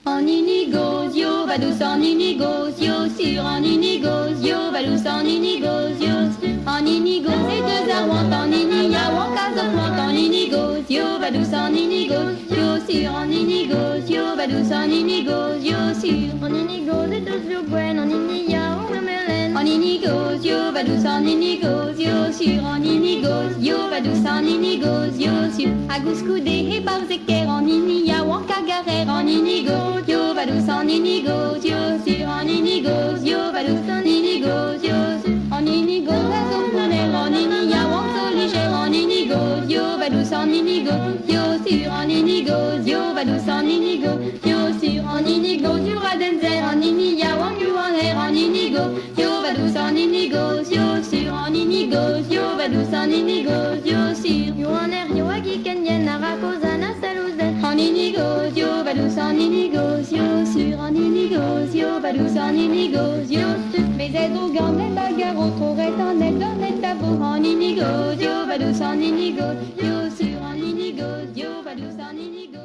En inigos, yo va douce en inigos, yo sur en inigos, yo va douce en inigos, yo en inigos et deux arwantes en iniya, wankazokwant en inigos, yo va douce en inigos, yo sur en inigos, yo va douce en inigos, yo sur en inigos et deux jugwen en iniya, wankamelen en inigos, yo va douce en inigos, yo sur en inigos, yo va douce en inigos, yo sur agouskoudé et barzeker en iniya, wankagarer en inigos, yo va douce en inigos, yo sur en inigos, yo va douce en inigos, yo sur en inigos, azomnaner en iniya, wansoliger en inigos, yo va douce en inigos, yo sur en inigos, yo va douce en inigos, yo sur en inigos, yo radenzer en iniya, wanguaner en inigos, yo va douce en inigos, yo sur en inigos, yo va douce en inigos, yo sur yo en air, yo agikenyen, arakozana, salouzen en inigos, yo va douce en inigos, yo sur en inigos, yo va douce en inigos, yo sur mes aides au gants, mes bagarres au trop éternel, dans les tabous en inigos, yo va douce en inigos, yo sur en inigos, yo va douce en inigos.